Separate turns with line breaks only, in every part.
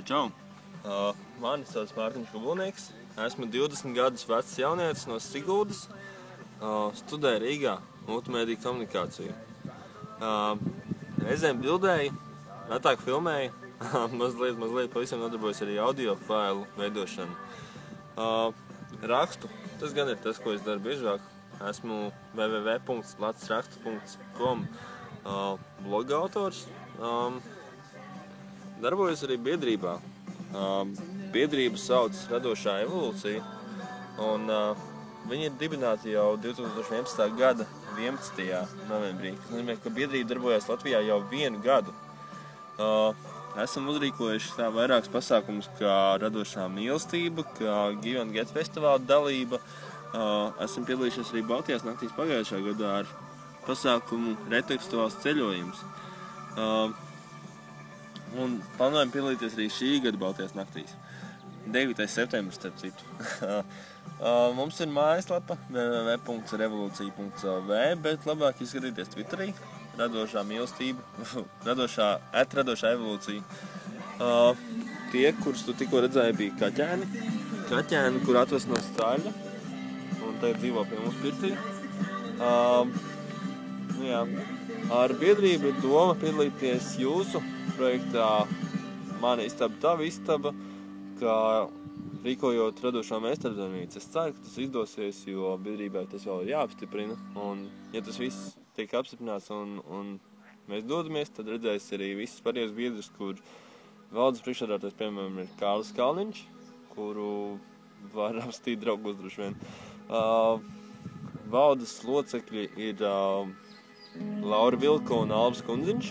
Čau! Mani sauc Mārtiņš Kubulnieks. Esmu 20 gadus vecs jaunietis no Siguldas. Studēju Rīgā multimediju komunikāciju. Reizēm bildēju, retāk filmēju, mazliet pavisam nodarbojos arī audio failu veidošanu. Rakstu, tas gan ir tas, ko es daru biežāk. Esmu www.latsrakstu.com bloga autors. Darbojos arī biedrībā. Biedrība sauc Radošā evolūcija, un viņi ir dibināti jau 2011. gada 11. novembrī, kas nozīmē, ka biedrība darbojas Latvijā jau 1 gadu. Esam uzrīkojuši tā vairākus pasākumus, kā Radošā mīlestība, kā Give and Get festivāla dalība. Esam piedalījušies arī Baltijās naktīs pagājušā gadā ar pasākumu Retekstuāls ceļojums. Un plānojam piedalīties arī šī gada Baltijās naktīs. 9. septembris, starp citu. Mums ir mājaslapa www.revolūcija.lv, bet labāk izskatīties Twitterī, Radošā mīlestība, Radošā evolūcija. Tie, kurus tu tikko redzēji, bija kaķēni, kur atvest no Stāļa, un tagad dzīvo pie mums pirtī. Ar biedrību ir doma piedalīties jūsu projektā Mana istaba, tava istaba, kā rīkojot radošo meistardarbnīcu. Es ceru, ka tas izdosies, jo biedrībai tas vēl ir jāapstiprina. Un, ja tas viss tiek apstiprināts un mēs dodamies, tad redzēs arī visus pārējos biedrus, kur valdes priekšsēdētājs, piemēram, ir Kārlis Kalniņš, kuru var apstīt draugus droši vien. Valdes locekļi ir Laura Vilka un Albs Kundziņš,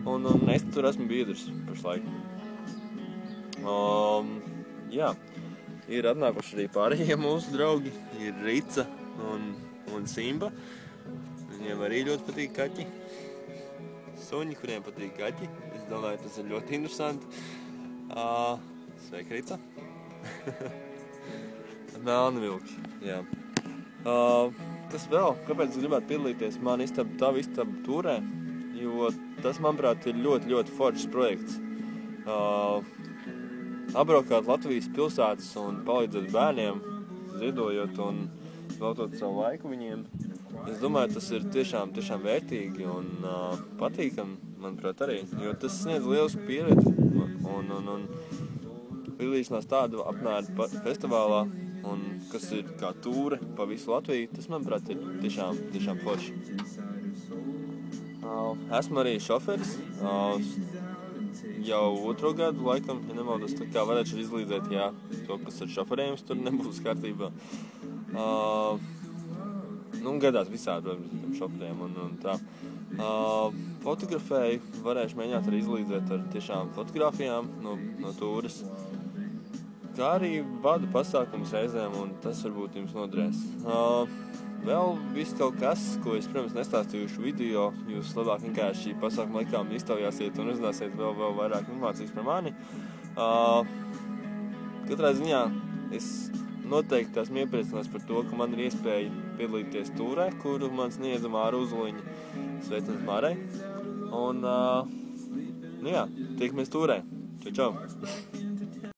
un es tur esmu biedrs pašlaik. Ir atnākuši arī pārējie mūsu draugi, ir Rica un Simba. Viņiem arī ļoti patīk kaķi. Suņi, kuriem patīk kaķi. Es domāju, tas ir ļoti interesanti. Sveika, Rica. Melni vilki, jā. Kas vēl? Kāpēc es gribētu piedalīties Mana istaba, tava istaba turē? Jo tas, manuprāt, ir ļoti, ļoti foršs projekts. Apbraukāt Latvijas pilsētas un palīdzēt bērniem, ziedojot un veltot savu laiku viņiem. Es domāju, tas ir tiešām vērtīgi un patīkami, manuprāt, arī, jo tas sniedz lielu pieredzi un piedalīšanās tādu apmēru festivālā, un kas ir kā tūre pa visu Latviju, tas, manuprāt, ir tiešām forši. Esmu arī šoferis, jau 2. gadu laikam, ja nemaldos, tā kā varētu izlīdzēt, jā, to, kas ar šoferējums tur nebūs kārtībā. Gadās visādi, protams, šoferiem un tā. Fotografēju, varēšu mēģināt arī izlīdzēt ar tiešām fotografijām no tūres. Kā arī vadu pasākumus reizēm, un tas varbūt jums noderēs. Vēl viss kaut kas, ko es, protams, nestāstījuši video, jūs labāk vienkārši pasākumu laikā iztaujāsiet un uzzināsiet vēl vairāk informācijas par mani. Katrā ziņā es noteikti esmu iepriecināts par to, ka man ir iespēja piedalīties tūrē, kuru man sniedza Māra Uzuliņa. Sveiciens Mārai. Un, tiekamies tūrē. Čau!